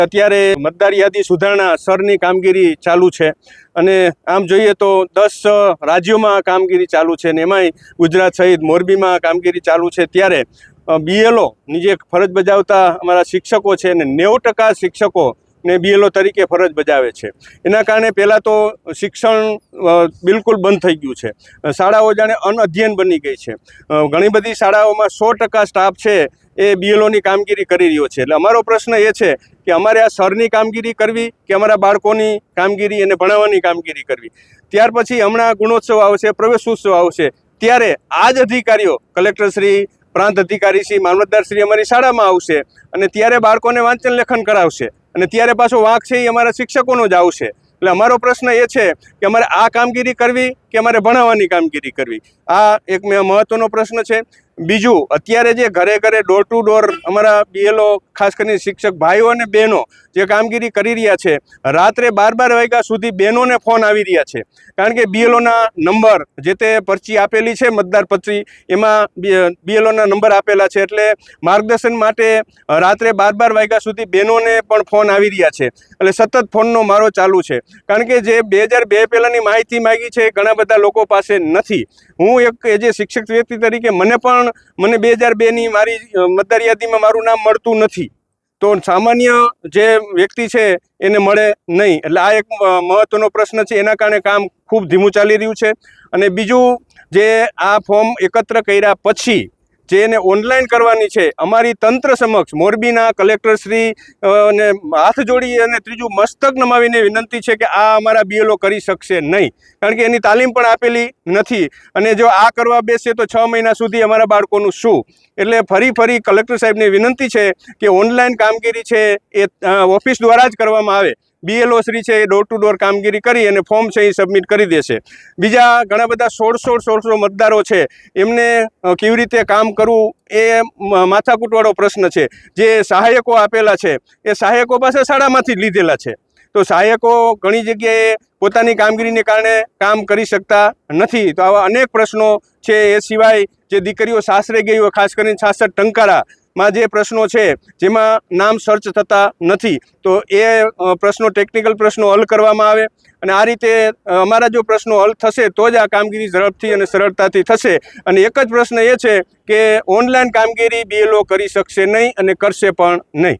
અત્યારે મતદાર યાદી સુધારણા સરની કામગીરી ચાલુ છે અને આમ જોઈએ તો 10 રાજ્યોમાં કામગીરી ચાલુ છે અને એમાંય ગુજરાત સહિત મોરબીમાં કામગીરી ચાલુ છે। ત્યારે BLOની જે ફરજ બજાવતા અમારા શિક્ષકો છે ને 90% શિક્ષકો ને BLO તરીકે ફરજ બજાવે છે। એના કારણે પહેલાં તો શિક્ષણ બિલકુલ બંધ થઈ ગયું છે। શાળાઓ જાણે અનઅધ્યયન બની ગઈ છે। ઘણી બધી શાળાઓમાં 100% સ્ટાફ છે એ BLOની કામગીરી કરી રહ્યો છે। એટલે અમારો પ્રશ્ન એ છે કે અમારે આ સરની કામગીરી કરવી કે અમારા બાળકોની કામગીરી અને ભણાવવાની કામગીરી કરવી। ત્યાર પછી હમણાં ગુણોત્સવ આવશે, પ્રવેશોત્સવ આવશે, ત્યારે આ જ અધિકારીઓ કલેક્ટરશ્રી, પ્રાંત અધિકારીશ્રી, મામલતદારશ્રી અમારી શાળામાં આવશે અને ત્યારે બાળકોને વાંચન લેખન કરાવશે અને ત્યારે પાછો વાંક છે એ અમારા શિક્ષકોનો જ આવશે। એટલે અમારો પ્રશ્ન એ છે કે અમારે આ કામગીરી કરવી કે અમારે ભણાવવાની કામગીરી કરવી, આ એક મહત્વનો પ્રશ્ન છે। બીજું, અત્યારે જે ઘરે ઘરે ડોર ટુ ડોર અમારા BLO ખાસ કરીને શિક્ષક ભાઈઓ અને બહેનો જે કામગીરી કરી રહ્યા છે, રાત્રે 12 વાગ્યા સુધી બહેનોને ફોન આવી રહ્યા છે। કારણ કે BLOના નંબર જે તે પર્ચી આપેલી છે, મતદાર પર્ચી, એમાં BLOના નંબર આપેલા છે। એટલે માર્ગદર્શન માટે રાત્રે 12 વાગ્યા સુધી બહેનોને પણ ફોન આવી રહ્યા છે। એટલે સતત ફોનનો મારો ચાલુ છે। કારણ કે જે 2002 પહેલાંની માહિતી માગી છે ઘણા બધા લોકો પાસે નથી। હું એક જે શિક્ષક વ્યક્તિ તરીકે મને 2002ની મારી મતદાર યાદીમાં મારું નામ મળતું નથી, તો સામાન્ય જે વ્યક્તિ છે એને મળે નહીં। એટલે આ એક મહત્વનો પ્રશ્ન છે, એના કારણે કામ ખૂબ ધીમું ચાલી રહ્યું છે। અને બીજું, જે આ ફોર્મ એકત્ર કર્યા પછી જે એને ઓનલાઈન કરવાની છે, અમારી તંત્ર સમક્ષ મોરબીના કલેક્ટરશ્રી ને હાથ જોડી અને ત્રીજું મસ્તક નમાવીને વિનંતી છે કે આ અમારા BLO કરી શકશે નહીં, કારણ કે એની તાલીમ પણ આપેલી નથી અને જો આ કરવા બેસે તો 6 મહિના સુધી અમારા બાળકોનું શું। એટલે ફરી કલેક્ટર સાહેબને વિનંતી છે કે ઓનલાઈન કામગીરી છે એ ઓફિસ દ્વારા જ કરવામાં આવે। BLO શ્રી છે એ ડોર ટુ ડોર કામગીરી કરી અને ફોર્મ છે એ સબમિટ કરી દેશે। બીજા ઘણા બધા 1600 મતદારો છે, એમને કેવી રીતે કામ કરવું એ માથાકૂટવાળો પ્રશ્ન છે। જે સહાયકો આપેલા છે એ સહાયકો પાસે શાળામાંથી જ લીધેલા છે, તો સહાયકો ઘણી જગ્યાએ પોતાની કામગીરીને કારણે કામ કરી શકતા નથી। તો આવા અનેક પ્રશ્નો છે। એ સિવાય જે દીકરીઓ સાસરે ગઈ હોય, ખાસ કરીને 66 ટંકારામાં જે પ્રશ્નો છે જેમાં નામ સર્ચ થતા નથી, તો એ પ્રશ્નો, ટેકનિકલ પ્રશ્નો હલ કરવામાં આવે અને આ રીતે અમારા જો પ્રશ્નો હલ થશે તો જ આ કામગીરી ઝડપથી અને સરળતાથી થશે। અને એક જ પ્રશ્ન એ છે કે ઓનલાઈન કામગીરી BLO કરી શકશે નહીં અને કરશે પણ નહીં।